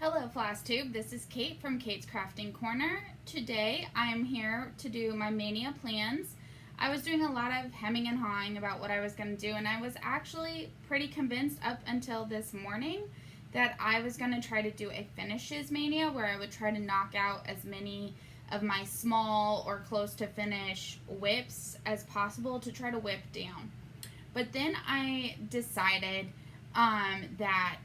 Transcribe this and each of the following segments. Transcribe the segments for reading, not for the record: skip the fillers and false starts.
Hello Floss Tube, this is Kate from Kate's Crafting Corner. Today I am here to do my Maynia plans. I was doing a lot of hemming and hawing about what I was going to do, and I was actually pretty convinced up until this morning that I was going to try to do a finishes Maynia where I would try to knock out as many of my small or close to finish whips as possible to try to whip down. But then I decided that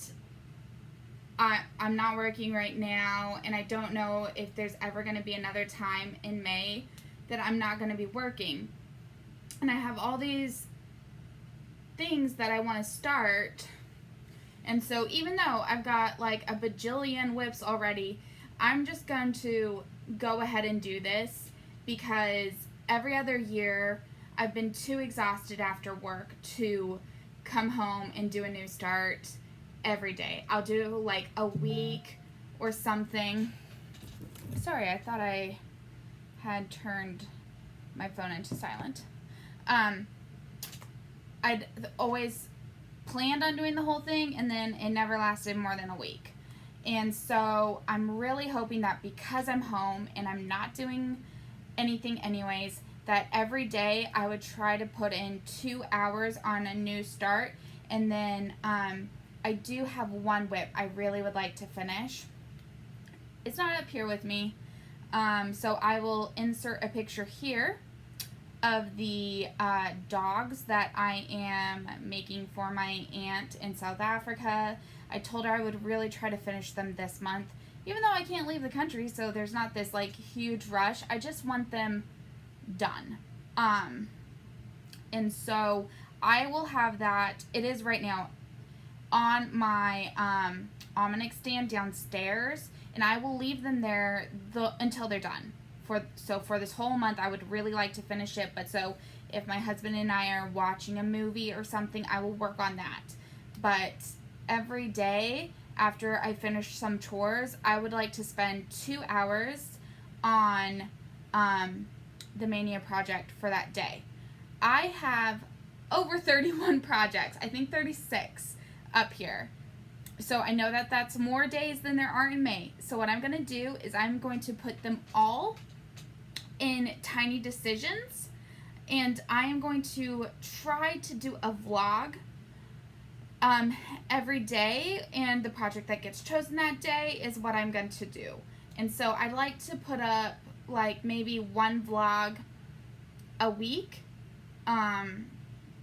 I'm not working right now, and I don't know if there's ever going to be another time in May that I'm not going to be working. And I have all these things that I want to start. And so even though I've got like a bajillion whips already, I'm just going to go ahead and do this because every other year I've been too exhausted after work to come home and do a new start every day. I'll do like a week or something. Sorry, I thought I had turned my phone into silent. I'd always planned on doing the whole thing, and then it never lasted more than a week. And so I'm really hoping that because I'm home and I'm not doing anything anyways, that every day I would try to put in 2 hours on a new start. And then I do have one whip I really would like to finish. It's not up here with me, so I will insert a picture here of the dogs that I am making for my aunt in South Africa. I told her I would really try to finish them this month, even though I can't leave the country, so there's not this like huge rush. I just want them done. And so I will have that. It is right now on my almanac stand downstairs, and I will leave them there until they're done. So for this whole month, I would really like to finish it, but so if my husband and I are watching a movie or something, I will work on that. But every day after I finish some chores, I would like to spend 2 hours on the Maynia project for that day. I have over 31 projects, I think 36 up here. So I know that that's more days than there are in May. So what I'm going to do is I'm going to put them all in tiny decisions, and I am going to try to do a vlog every day, and the project that gets chosen that day is what I'm going to do. And so I'd like to put up like maybe one vlog a week,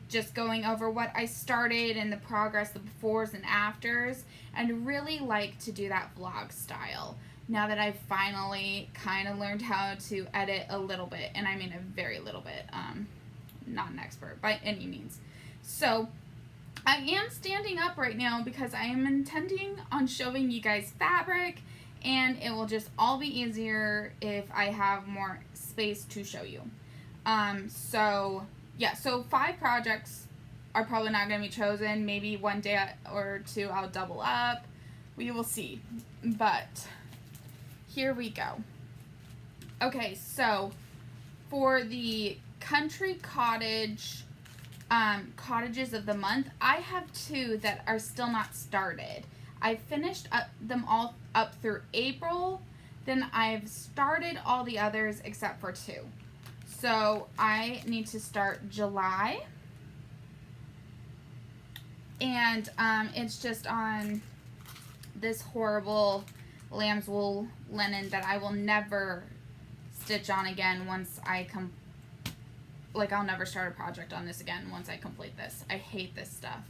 just going over what I started and the progress, the befores and afters. I'd really like to do that vlog style now that I've finally kind of learned how to edit a little bit, and I mean a very little bit, not an expert by any means. So I am standing up right now because I am intending on showing you guys fabric, and it will just all be easier if I have more space to show you. So 5 projects are probably not going to be chosen. Maybe one day or two I'll double up. We will see. But here we go. Okay, so for the country cottage cottages of the month, I have 2 that are still not started. I finished them all up through April. Then I've started all the others except for 2. So I need to start July, and it's just on this horrible lamb's wool linen that I will never stitch on again once I I'll never start a project on this again once I complete this. I hate this stuff.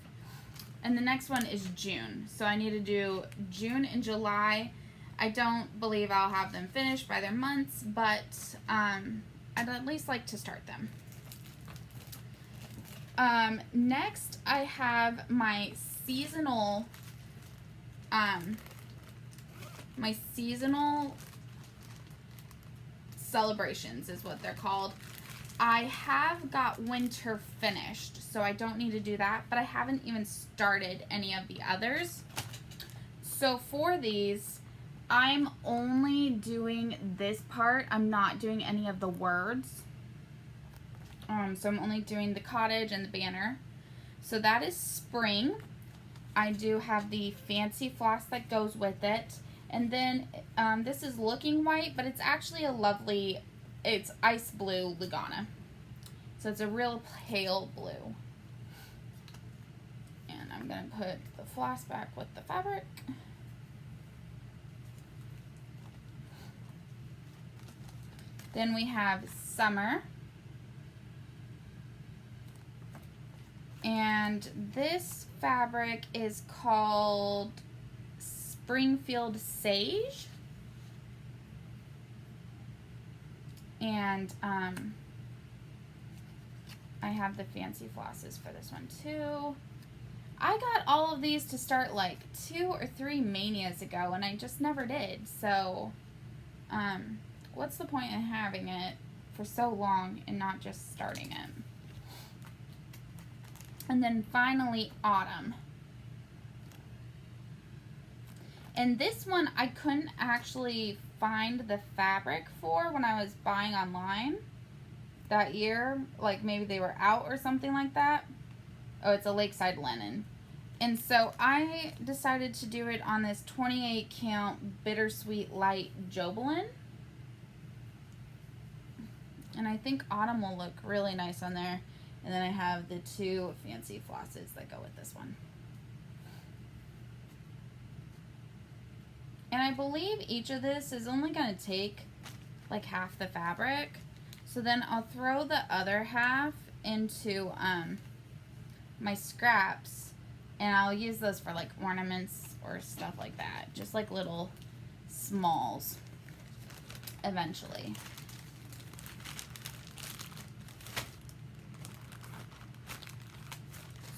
And the next one is June, so I need to do June and July. I don't believe I'll have them finished by their months, but I'd at least like to start them. Next, I have my seasonal celebrations is what they're called. I have got winter finished, so I don't need to do that, but I haven't even started any of the others. So for these, I'm only doing this part. I'm not doing any of the words. So I'm only doing the cottage and the banner. So that is spring. I do have the fancy floss that goes with it. And then this is looking white, but it's actually a lovely, it's ice blue Lugana. So it's a real pale blue. And I'm going to put the floss back with the fabric. Then we have Summer. And this fabric is called Springfield Sage. And I have the fancy flosses for this one too. I got all of these to start like 2 or 3 Maynias ago, and I just never did. So, what's the point in having it for so long and not just starting it? And then finally, Autumn. And this one I couldn't actually find the fabric for when I was buying online that year. Like maybe they were out or something like that. Oh, it's a Lakeside linen. And so I decided to do it on this 28 count Bittersweet Light Jobelin. And I think Autumn will look really nice on there. And then I have the 2 fancy flosses that go with this one. And I believe each of this is only going to take like half the fabric. So then I'll throw the other half into my scraps, and I'll use those for like ornaments or stuff like that. Just like little smalls eventually.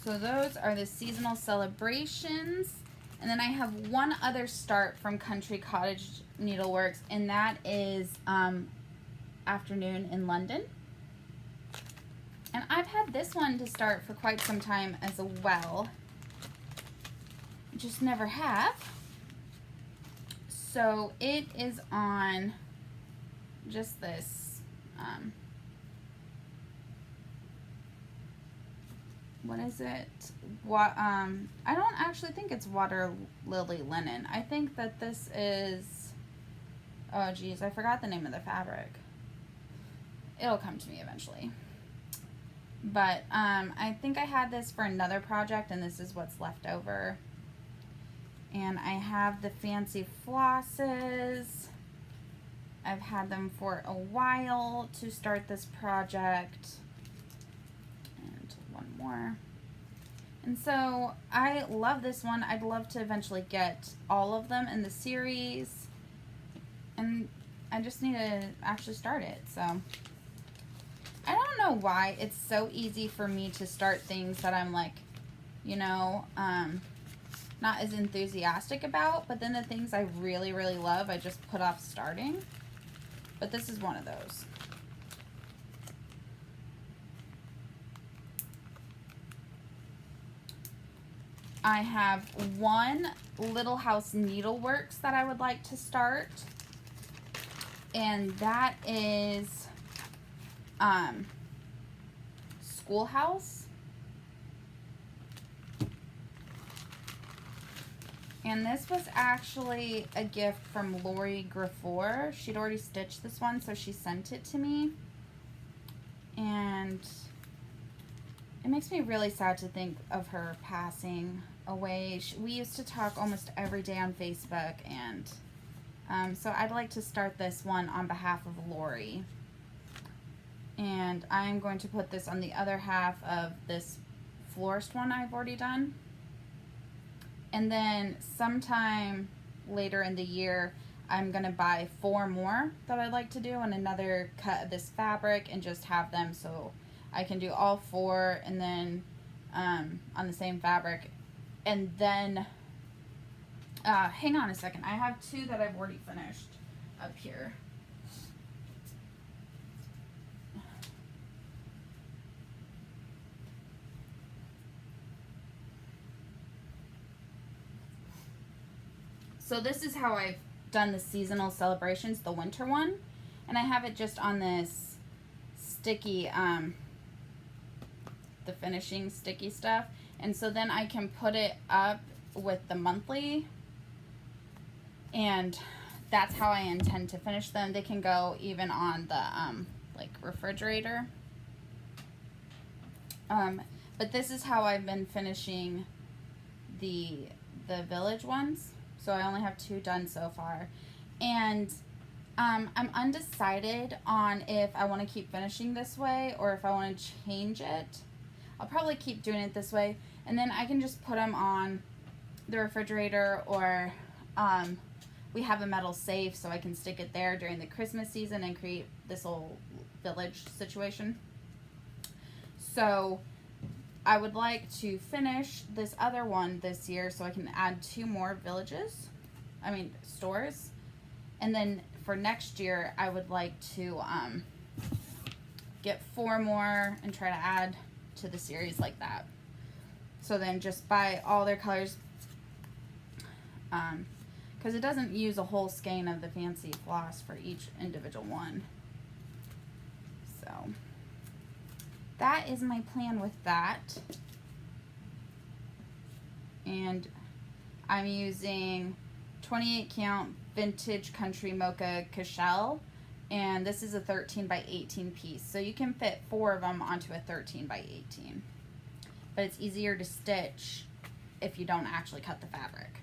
So those are the seasonal celebrations. And then I have one other start from Country Cottage Needleworks, and that is Afternoon in London. And I've had this one to start for quite some time as well. Just never have. So it is on just this what is it? What I don't actually think it's Water Lily Linen. I think that this is, oh geez, I forgot the name of the fabric. It'll come to me eventually. But I think I had this for another project, and this is what's left over. And I have the fancy flosses. I've had them for a while to start this project. And one more. And so I love this one. I'd love to eventually get all of them in the series. And I just need to actually start it. So I don't know why it's so easy for me to start things that I'm like, you know, not as enthusiastic about. But then the things I really, really love, I just put off starting. But this is one of those. I have one Little House Needleworks that I would like to start. And that is Schoolhouse. And this was actually a gift from Lori Graffour. She'd already stitched this one, so she sent it to me. And it makes me really sad to think of her passing away. We used to talk almost every day on Facebook, and so I'd like to start this one on behalf of Lori. And I'm going to put this on the other half of this florist one I've already done. And then sometime later in the year, I'm going to buy 4 more that I'd like to do and another cut of this fabric and just have them so I can do all 4 and then on the same fabric. And then, hang on a second. I have 2 that I've already finished up here. So this is how I've done the seasonal celebrations, the winter one. And I have it just on this sticky, the finishing sticky stuff. And so then I can put it up with the monthly. and that's how I intend to finish them. They can go even on the like refrigerator. But this is how I've been finishing the village ones. So I only have 2 done so far. And I'm undecided on if I want to keep finishing this way or if I want to change it. I'll probably keep doing it this way, and then I can just put them on the refrigerator, or we have a metal safe so I can stick it there during the Christmas season and create this whole village situation. So I would like to finish this other one this year so I can add 2 more stores. And then for next year, I would like to get 4 more and try to add to the series like that. So then just buy all their colors, because it doesn't use a whole skein of the fancy floss for each individual one. So that is my plan with that. And I'm using 28 count vintage country mocha cashel, and this is a 13 by 18 piece, so you can fit 4 of them onto a 13 by 18, but it's easier to stitch if you don't actually cut the fabric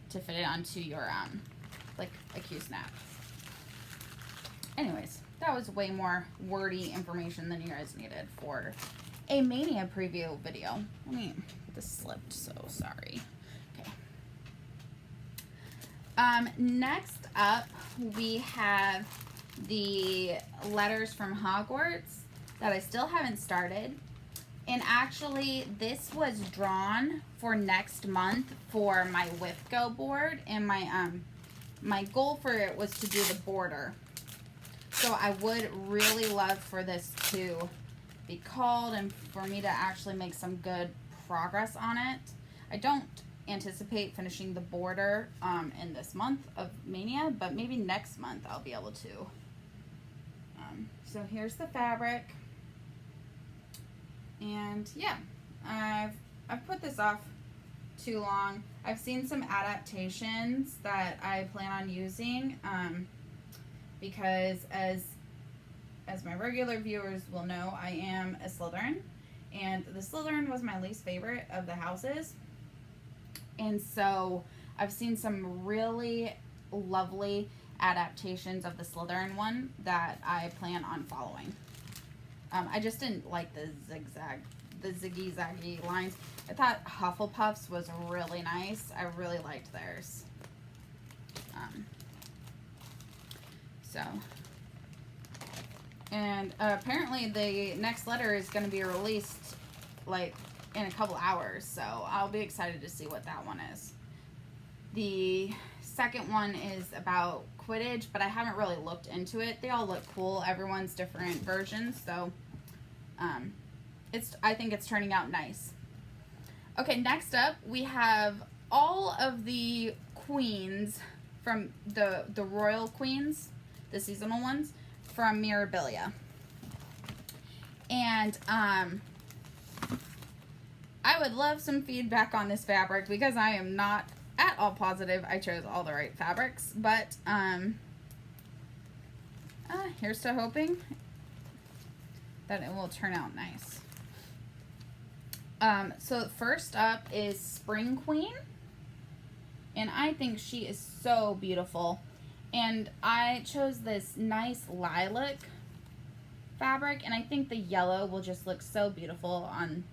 to fit it onto your like a Q-snap. Anyways, that was way more wordy information than you guys needed for a Maynia preview video. Let me get this slipped, so sorry. Next up, we have the letters from Hogwarts that I still haven't started. And actually, this was drawn for next month for my WIFGO board, and my goal for it was to do the border. So I would really love for this to be called and for me to actually make some good progress on it. I don't anticipate finishing the border in this month of Maynia, but maybe next month I'll be able to. So here's the fabric, and yeah, I've put this off too long. I've seen some adaptations that I plan on using, because as my regular viewers will know, I am a Slytherin, and the Slytherin was my least favorite of the houses. And so I've seen some really lovely adaptations of the Slytherin one that I plan on following. I just didn't like the ziggy-zaggy lines. I thought Hufflepuff's was really nice. I really liked theirs. And apparently the next letter is going to be released like in a couple hours, so I'll be excited to see what that one is. The second one is about Quidditch, but I haven't really looked into it. They all look cool. Everyone's different versions, so I think it's turning out nice. Okay, next up we have all of the queens from the royal queens, the seasonal ones from Mirabilia. And I would love some feedback on this fabric because I am not at all positive I chose all the right fabrics, but here's to hoping that it will turn out nice. So first up is Spring Queen, and I think she is so beautiful, and I chose this nice lilac fabric, and I think the yellow will just look so beautiful on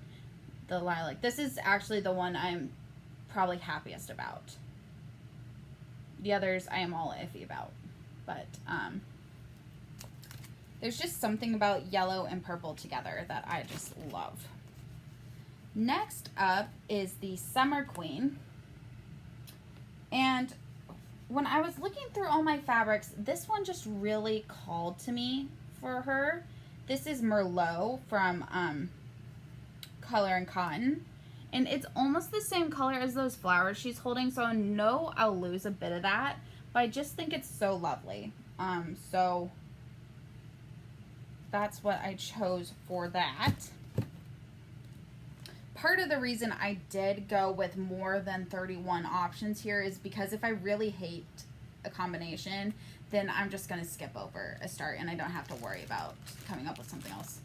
the lilac. This is actually the one I'm probably happiest about. The others I am all iffy about, but there's just something about yellow and purple together that I just love. Next up is the Summer Queen, and when I was looking through all my fabrics, this one just really called to me for her. This is Merlot from Color and Cotton, and it's almost the same color as those flowers she's holding, so I know I'll lose a bit of that, but I just think it's so lovely. So that's what I chose for that. Part of the reason I did go with more than 31 options here is because if I really hate a combination, then I'm just going to skip over a start and I don't have to worry about coming up with something else.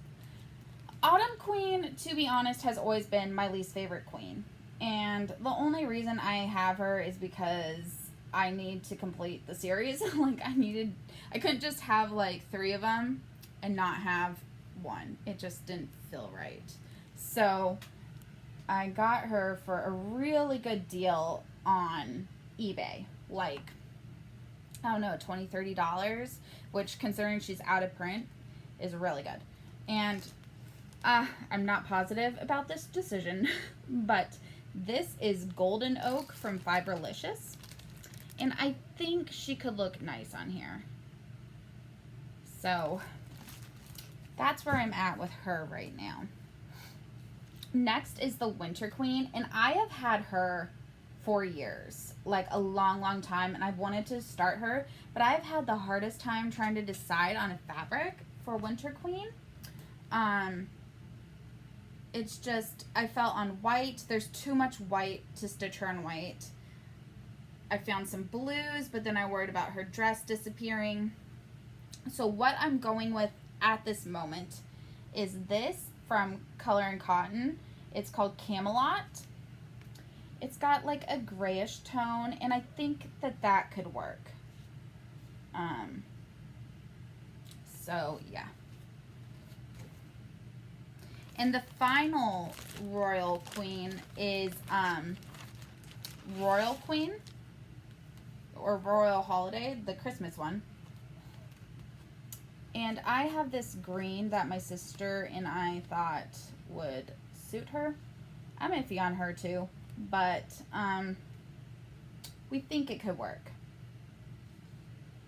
Autumn Queen, to be honest, has always been my least favorite queen. And the only reason I have her is because I need to complete the series. Like, I couldn't just have like 3 of them and not have one. It just didn't feel right. So I got her for a really good deal on eBay. Like, I don't know, $20, $30, which, considering she's out of print, is really good. And I'm not positive about this decision, but this is Golden Oak from Fiberlicious, and I think she could look nice on here. So that's where I'm at with her right now. Next is the Winter Queen, and I have had her for years, like a long, long time, and I've wanted to start her, but I've had the hardest time trying to decide on a fabric for Winter Queen. It's just, I felt on white, there's too much white to stitch her in white. I found some blues, but then I worried about her dress disappearing. So what I'm going with at this moment is this from Color and Cotton. It's called Camelot. It's got like a grayish tone, and I think that that could work. So yeah. And the final Royal Queen is Royal Queen, or Royal Holiday, the Christmas one. And I have this green that my sister and I thought would suit her. I'm iffy on her too, but we think it could work.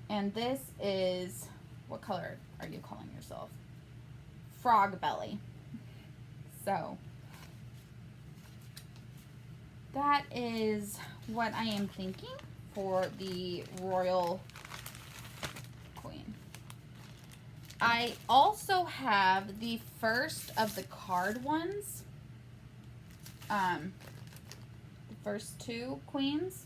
And this is, what color are you calling yourself? Frog Belly. So that is what I am thinking for the Royal Queen. I also have the first of the card ones, the first 2 queens,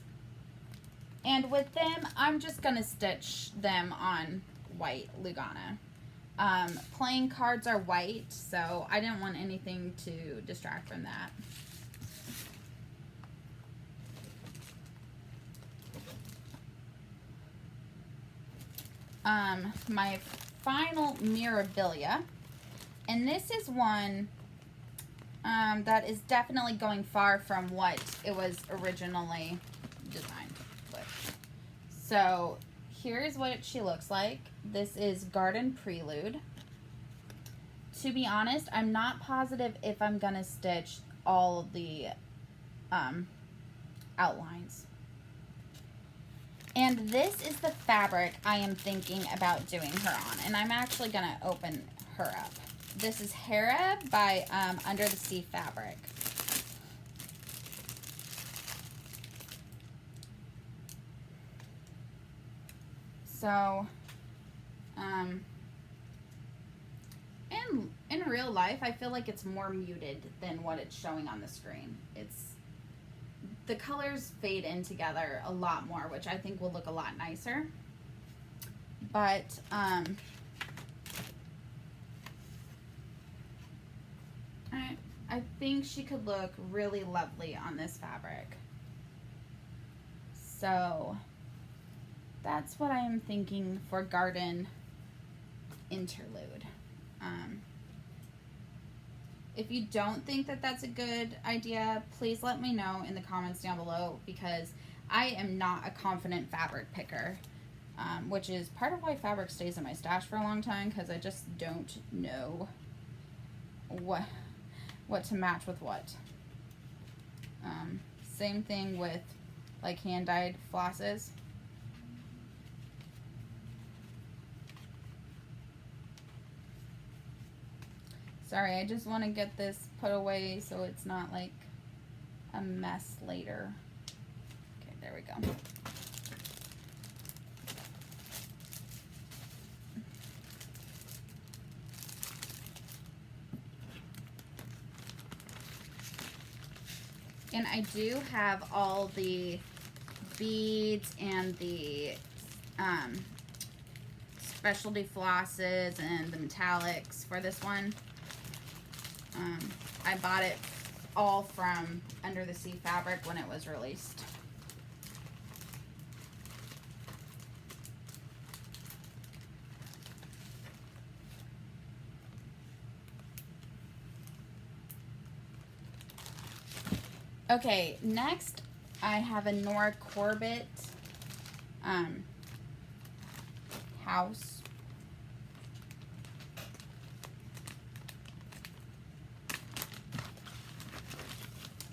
and with them I'm just gonna stitch them on white Lugana. Playing cards are white, so I didn't want anything to distract from that. My final Mirabilia, and this is one that is definitely going far from what it was originally designed with. So here's what she looks like. This is Garden Prelude. To be honest, I'm not positive if I'm gonna stitch all of the outlines. And this is the fabric I am thinking about doing her on, and I'm actually gonna open her up. This is Hera by Under the Sea Fabric. So, in real life, I feel like it's more muted than what it's showing on the screen. The colors fade in together a lot more, which I think will look a lot nicer. But, I think she could look really lovely on this fabric. So that's what I am thinking for Garden Interlude. If you don't think that that's a good idea, please let me know in the comments down below, because I am not a confident fabric picker, which is part of why fabric stays in my stash for a long time, because I just don't know what to match with what. Same thing with like hand-dyed flosses. Sorry, I just want to get this put away so it's not like a mess later. Okay, there we go. And I do have all the beads and the um, specialty flosses and the metallics for this one. I bought it all from Under the Sea Fabric when it was released. Okay, next I have a Nora Corbett house.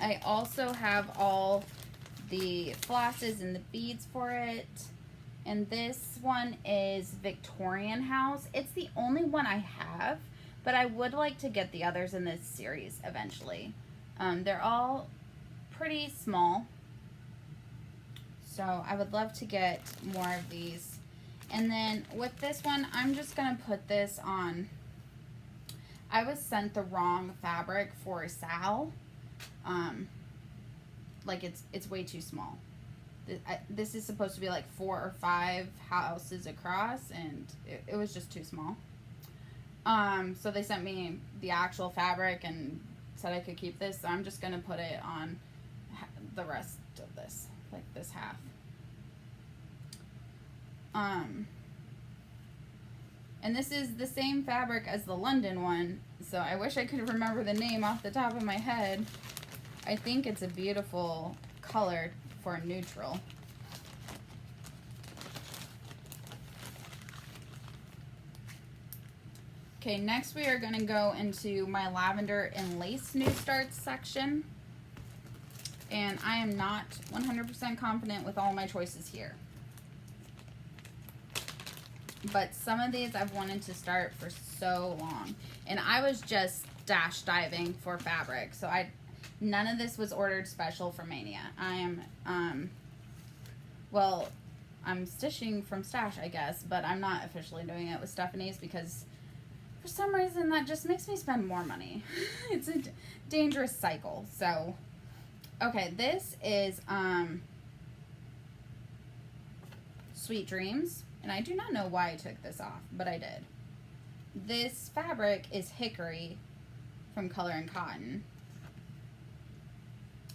I also have all the flosses and the beads for it. And this one is Victorian House. It's the only one I have, but I would like to get the others in this series eventually. They're all pretty small, so I would love to get more of these. And then with this one, I'm just gonna put this on. I was sent the wrong fabric for a Sal. Like it's way too small. This is supposed to be like 4 or 5 houses across, and it was just too small. So they sent me the actual fabric and said I could keep this, so I'm just gonna put it on the rest of this, like this half. And this is the same fabric as the London one, so I wish I could remember the name off the top of my head. I think it's a beautiful color for a neutral. Okay, next we are going to go into my lavender and lace new starts section. And I am not 100% confident with all my choices here. But some of these I've wanted to start for so long. And I was just dash diving for fabric. So none of this was ordered special for Maynia. I am, well, I'm stitching from Stash, I guess. But I'm not officially doing it with Stephanie's because for some reason that just makes me spend more money. It's a dangerous cycle. So, okay, this is Sweet Dreams. And I do not know why I took this off, but I did. This fabric is Hickory from Color and Cotton.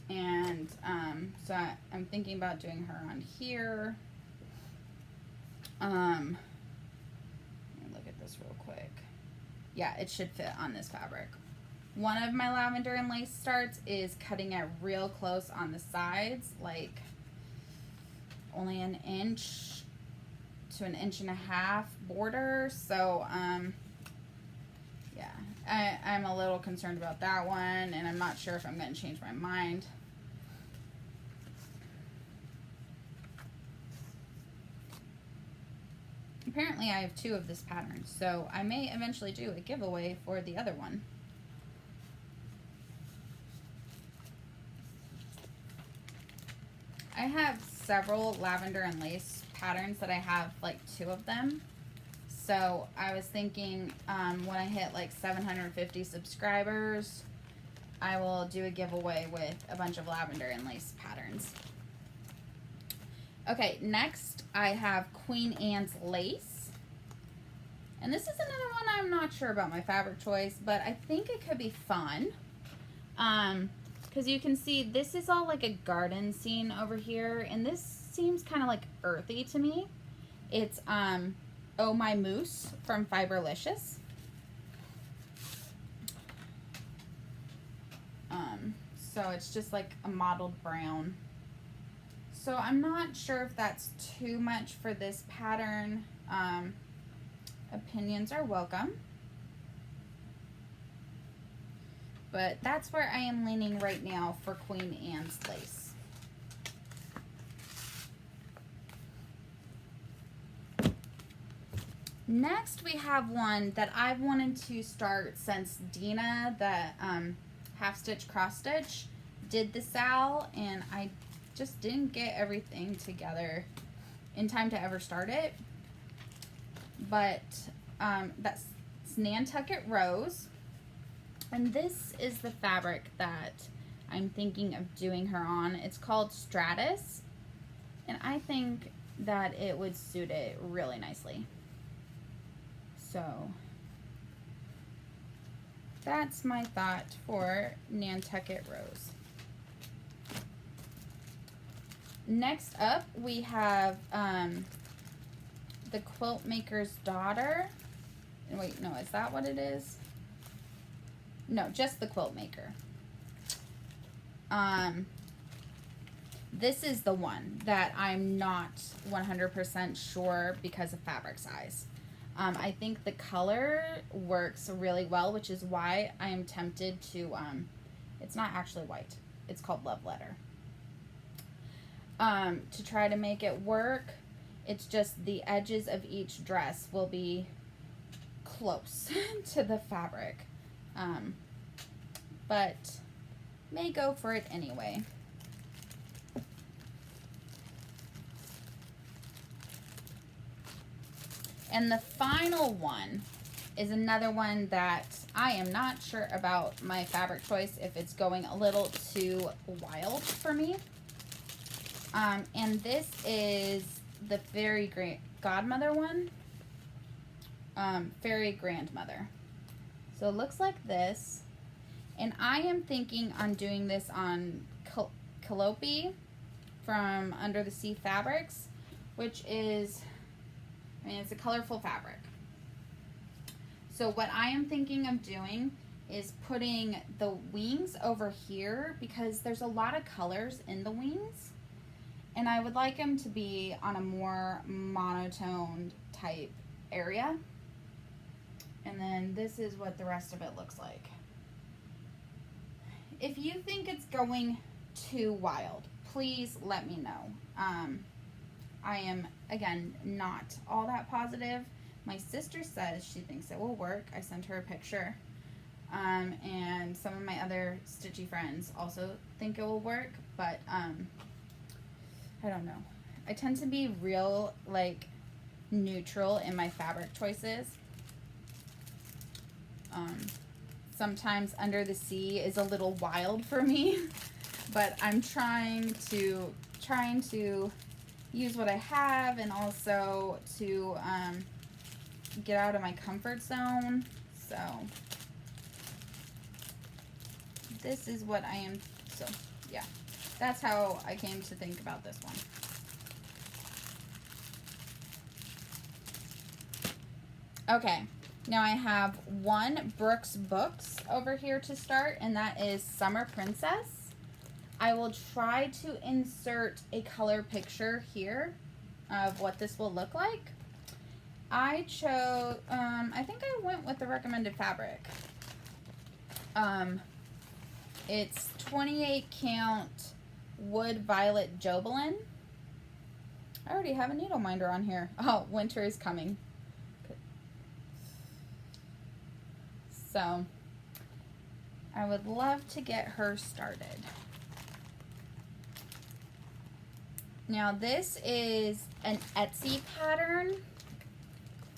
And so I'm thinking about doing her on here. Let me look at this real quick. Yeah, it should fit on this fabric. One of my lavender and lace starts is cutting it real close on the sides, like only an inch to an inch and a half border. So yeah, I'm a little concerned about that one, and I'm not sure if I'm going to change my mind. Apparently I have 2 of this pattern, so I may eventually do a giveaway for the other one. I have several lavender and lace patterns that I have like 2 of them. So I was thinking when I hit like 750 subscribers, I will do a giveaway with a bunch of lavender and lace patterns. Okay, next I have Queen Anne's Lace. And this is another one I'm not sure about my fabric choice, but I think it could be fun. Because you can see this is all like a garden scene over here, and this seems kind of like earthy to me. It's Oh My Moose from Fiberlicious. So it's just like a mottled brown. So I'm not sure if that's too much for this pattern. Opinions are welcome. But that's where I am leaning right now for Queen Anne's Lace. Next we have one that I've wanted to start since Dina, the half stitch cross stitch, did the Sal, and I just didn't get everything together in time to ever start it. But that's Nantucket Rose, and this is the fabric that I'm thinking of doing her on. It's called Stratus, and I think that it would suit it really nicely. So that's my thought for Nantucket Rose. Next up, we have the Quilt Maker's Daughter. Wait, no, is that what it is? No, just the Quilt Maker. This is the one that I'm not 100% sure because of fabric size. I think the color works really well, which is why I am tempted to, it's not actually white. It's called Love Letter. To try to make it work. It's just the edges of each dress will be close to the fabric. But may go for it anyway. And the final one is another one that I am not sure about my fabric choice, if it's going a little too wild for me. And this is the Fairy Godmother one. Fairy Grandmother. So it looks like this. And I am thinking on doing this on Calliope from Under the Sea Fabrics, which is, I mean, it's a colorful fabric. So what I am thinking of doing is putting the wings over here, because there's a lot of colors in the wings. And I would like them to be on a more monotone type area. And then this is what the rest of it looks like. If you think it's going too wild, please let me know. I am, again, not all that positive. My sister says she thinks it will work. I sent her a picture. And some of my other stitchy friends also think it will work, but I don't know. I tend to be real, like, neutral in my fabric choices. Sometimes Under the Sea is a little wild for me, but I'm trying to use what I have, and also to get out of my comfort zone. So this is what I am. So yeah, that's how I came to think about this one. Okay, now I have one Brooks Books over here to start, and that is Summer Princess. I will try to insert a color picture here of what this will look like. I chose, I think I went with the recommended fabric. It's 28 count Wood Violet Jobelin. I already have a needle minder on here. Oh, winter is coming. So I would love to get her started. Now this is an Etsy pattern,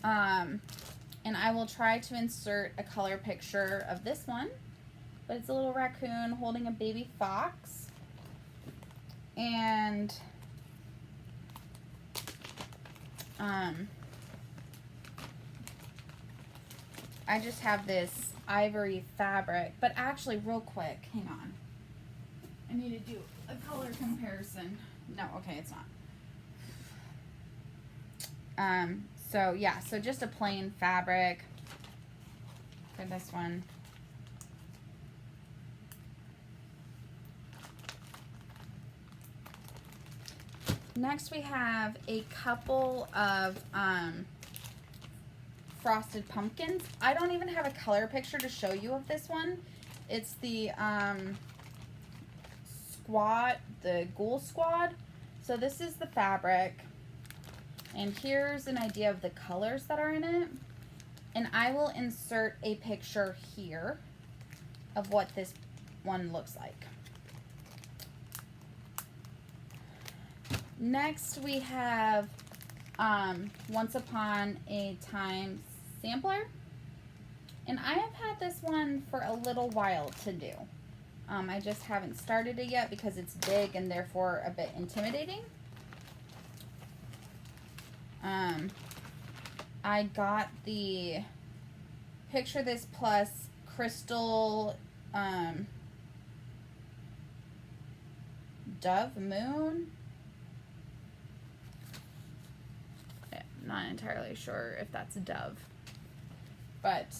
and I will try to insert a color picture of this one, but it's a little raccoon holding a baby fox, and I just have this ivory fabric, but actually real quick, hang on, I need to do a color comparison. No, okay, it's not. So yeah, so just a plain fabric for this one. Next we have a couple of frosted pumpkins. I don't even have a color picture to show you of this one. It's the the Ghoul Squad. So this is the fabric, and here's an idea of the colors that are in it, and I will insert a picture here of what this one looks like. Next we have Once Upon a Time sampler, and I have had this one for a little while to do. I just haven't started it yet because it's big and therefore a bit intimidating. I got the Picture This Plus Crystal Dove Moon. I'm not entirely sure if that's a dove, but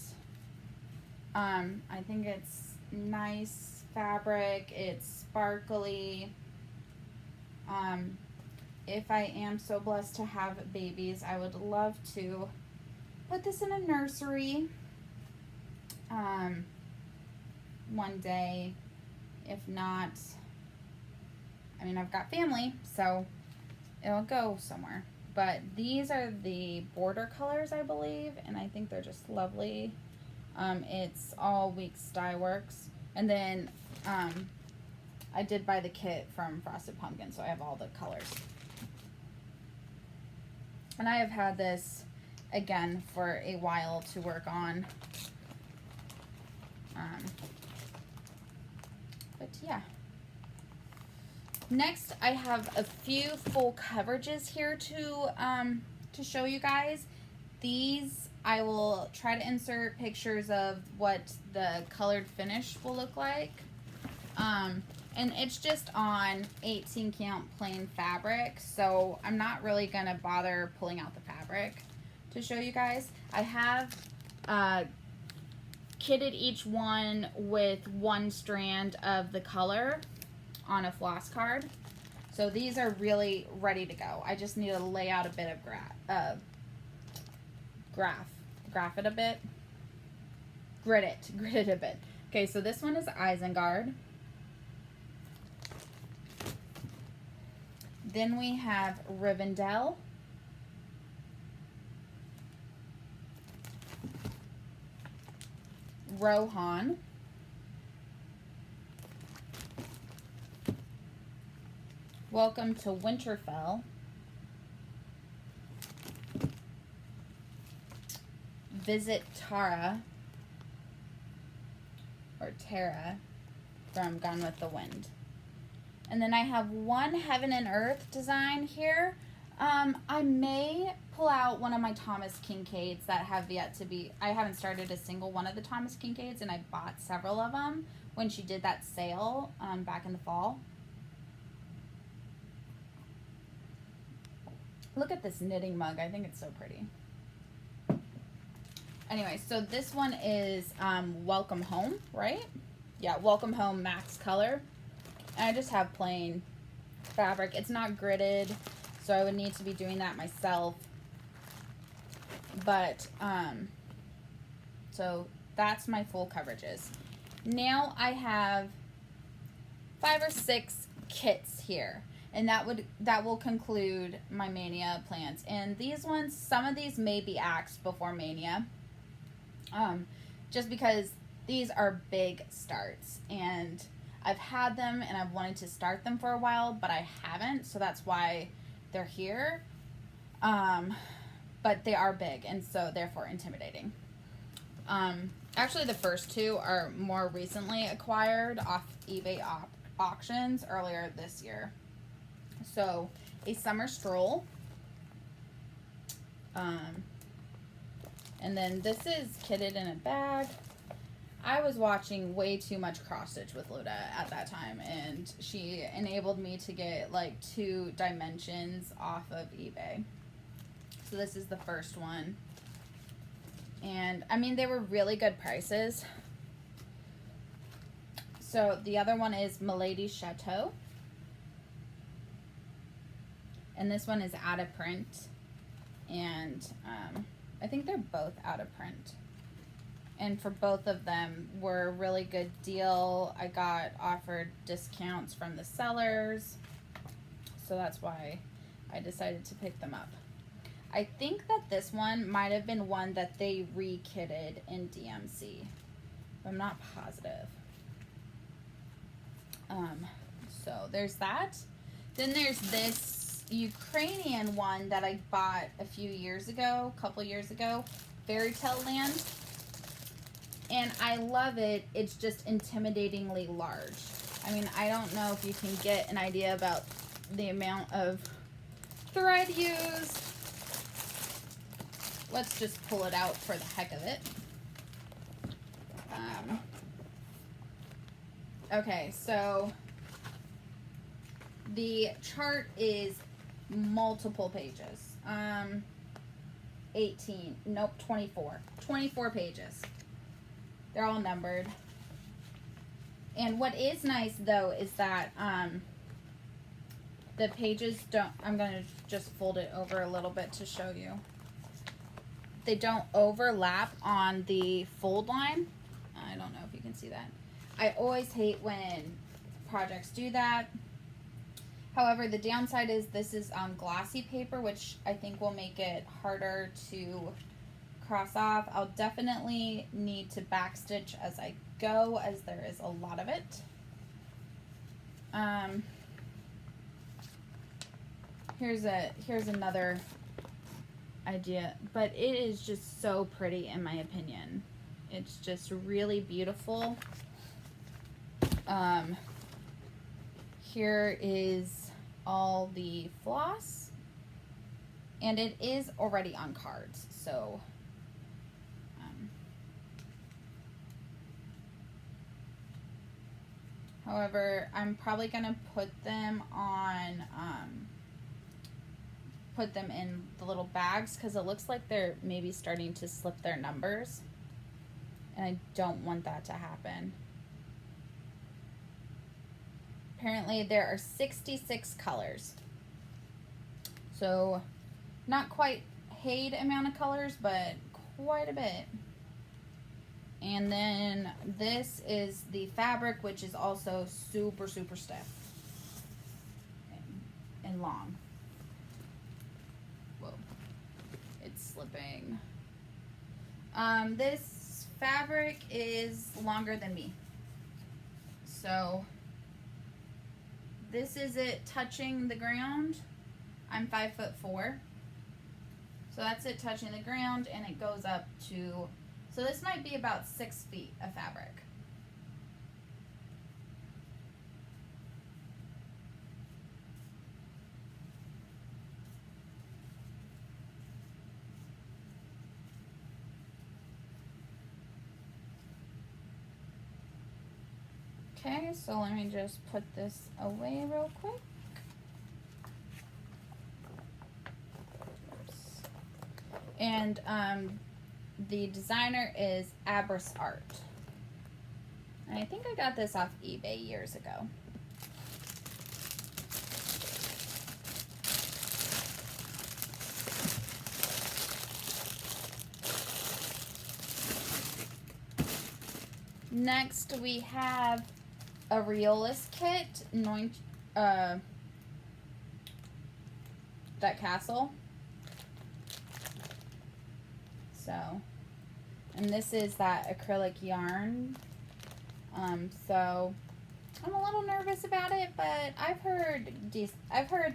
I think it's nice fabric. It's sparkly. If I am so blessed to have babies, I would love to put this in a nursery one day. If not, I mean, I've got family, so it'll go somewhere. But these are the border colors, I believe, and I think they're just lovely. It's all Weeks Dye Works. And then I did buy the kit from Frosted Pumpkin, so I have all the colors. And I have had this, again, for a while to work on. But yeah. Next, I have a few full coverages here to show you guys. These, I will try to insert pictures of what the colored finish will look like. And it's just on 18 count plain fabric, so I'm not really gonna bother pulling out the fabric to show you guys. I have kitted each one with one strand of the color on a floss card. So these are really ready to go. I just need to lay out a bit of graph it a bit. Grit it a bit. Okay, so this one is Isengard. Then we have Rivendell. Rohan. Welcome to Winterfell. Visit Tara, or Tara, from Gone with the Wind. And then I have one Heaven and Earth design here. I may pull out one of my Thomas Kincaids that have yet to be, I haven't started a single one of the Thomas Kincaids, and I bought several of them when she did that sale back in the fall. Look at this knitting mug. I think it's so pretty. Anyway, so this one is Welcome Home, right? Yeah, Welcome Home Max Color. And I just have plain fabric. It's not gridded, so I would need to be doing that myself. But, so that's my full coverages. Now I have 5 or 6 kits here. And that will conclude my Maynia plans. And these ones, some of these may be axed before Maynia. Just because these are big starts. And I've had them and I've wanted to start them for a while, but I haven't, so that's why they're here. But they are big and so therefore intimidating. Actually, the first two are more recently acquired off eBay auctions earlier this year. So, a summer stroll. And then this is kitted in a bag. I was watching way too much cross stitch with Luda at that time, and she enabled me to get like 2 dimensions off of eBay. So this is the first one. And I mean, they were really good prices. So the other one is Milady's Chateau. And this one is out of print. And I think they're both out of print. And for both of them were a really good deal. I got offered discounts from the sellers. So that's why I decided to pick them up. I think that this one might have been one that they re-kitted in DMC. But I'm not positive. So there's that. Then there's this Ukrainian one that I bought a couple years ago. Fairy Tale Land. And I love it. It's just intimidatingly large. I mean, I don't know if you can get an idea about the amount of thread used. let's just pull it out for the heck of it. Okay, so the chart is multiple pages. 18, nope, 24. 24 pages. They're all numbered. And what is nice though is that the pages don't, I'm going to just fold it over a little bit to show you. They don't overlap on the fold line. I don't know if you can see that. I always hate when projects do that. However, the downside is this is on glossy paper, which I think will make it harder to cross off. I'll definitely need to backstitch as I go, as there is a lot of it. Here's another idea, but it is just so pretty in my opinion. It's just really beautiful. Here is all the floss, and it is already on cards, so however, I'm probably gonna put them on put them in the little bags because it looks like they're maybe starting to slip their numbers, and I don't want that to happen. Apparently there are 66 colors. So not quite Haid amount of colors, but quite a bit. And then this is the fabric, which is also super, super stiff and long. Whoa, it's slipping. This fabric is longer than me. So this is it touching the ground. I'm 5'4", so that's it touching the ground, and it goes up to, so this might be about 6 feet of fabric. Okay, so let me just put this away real quick. Oops. And the designer is Abris Art. And I think I got this off eBay years ago. Next we have a Riolis kit, that castle. So, and this is that acrylic yarn. So I'm a little nervous about it, but I've heard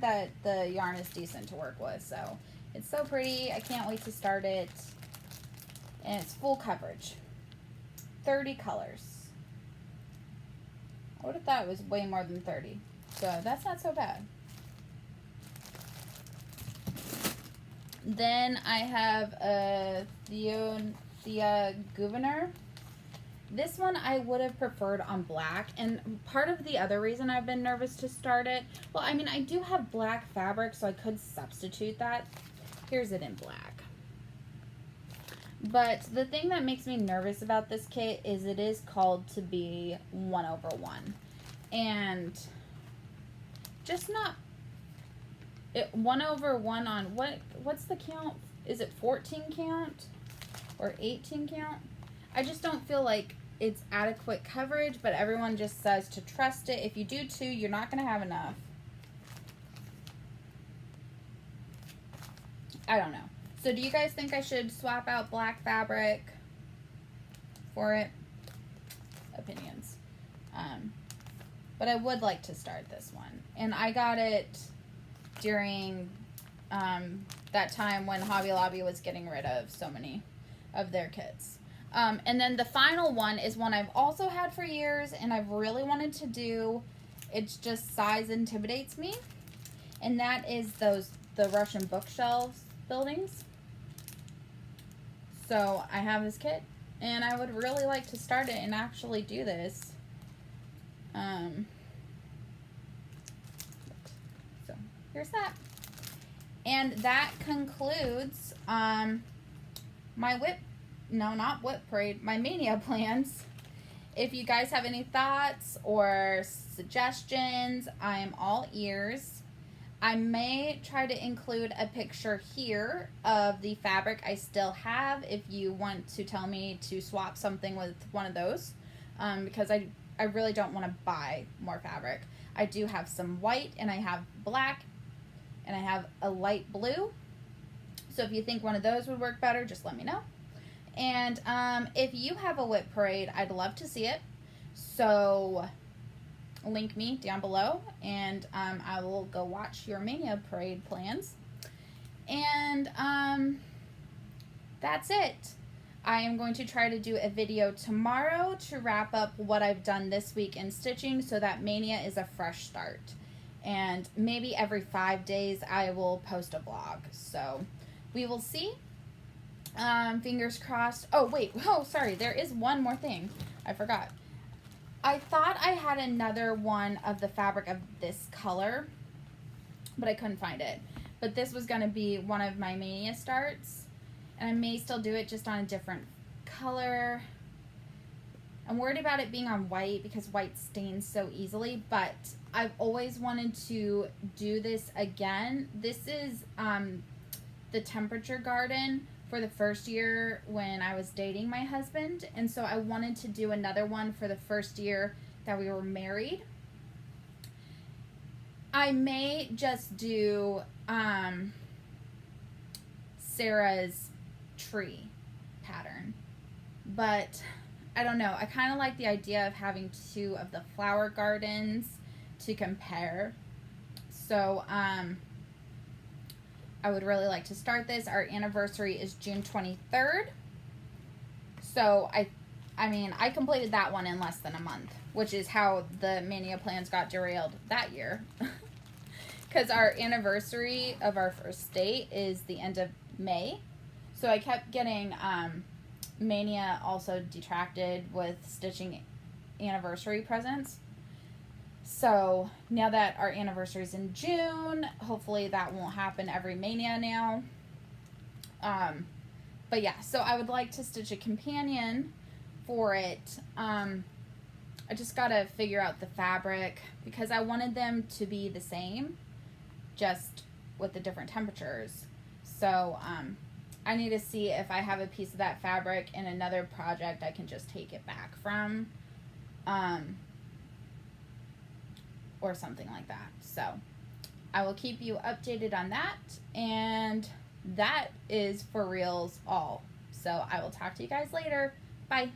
that the yarn is decent to work with. So it's so pretty. I can't wait to start it. And it's full coverage. 30 colors. I would have thought it was way more than 30. So that's not so bad. Then I have a Thea Gouverneur. This one I would have preferred on black, and part of the other reason I've been nervous to start it, well, I mean, I do have black fabric, so I could substitute that. Here's it in black. But the thing that makes me nervous about this kit is it is called to be 1/1. And just not... 1/1 on what's the count? Is it 14 count or 18 count? I just don't feel like it's adequate coverage, but everyone just says to trust it. If you do 2, you're not going to have enough. I don't know. So do you guys think I should swap out black fabric for it? Opinions. But I would like to start this one. And I got it during that time when Hobby Lobby was getting rid of so many of their kits. And then the final one is one I've also had for years and I've really wanted to do. It's just size intimidates me. And that is the Russian bookshelves buildings. So I have this kit, and I would really like to start it and actually do this. So here's that. And that concludes my my Maynia plans. If you guys have any thoughts or suggestions, I am all ears. I may try to include a picture here of the fabric I still have if you want to tell me to swap something with one of those, because I really don't want to buy more fabric. I do have some white, and I have black, and I have a light blue. So if you think one of those would work better, just let me know. And if you have a whip parade, I'd love to see it. So link me down below, and I will go watch your Maynia parade plans. And that's it. I am going to try to do a video tomorrow to wrap up what I've done this week in stitching, so that Maynia is a fresh start. And maybe every 5 days I will post a vlog. So we will see. Fingers crossed. Oh, wait. Oh, sorry. There is one more thing. I forgot. I thought I had another one of the fabric of this color, but I couldn't find it. But this was going to be one of my Maynia starts, and I may still do it just on a different color. I'm worried about it being on white because white stains so easily, but I've always wanted to do this again. This is the temperature garden for the first year when I was dating my husband, and so I wanted to do another one for the first year that we were married. I may just do Sarah's tree pattern, but I don't know. I kind of like the idea of having two of the flower gardens to compare. So I would really like to start this. Our anniversary is June 23rd. So I mean, I completed that one in less than a month, which is how the Maynia plans got derailed that year. Because our anniversary of our first date is the end of May. So I kept getting Maynia also detracted with stitching anniversary presents. So now that our anniversary is in June, hopefully that won't happen every Maynia now. But yeah, so I would like to stitch a companion for it. I just gotta figure out the fabric because I wanted them to be the same, just with the different temperatures. So I need to see if I have a piece of that fabric in another project I can just take it back from. Or something like that. So I will keep you updated on that, and that is for reals all. So I will talk to you guys later. Bye.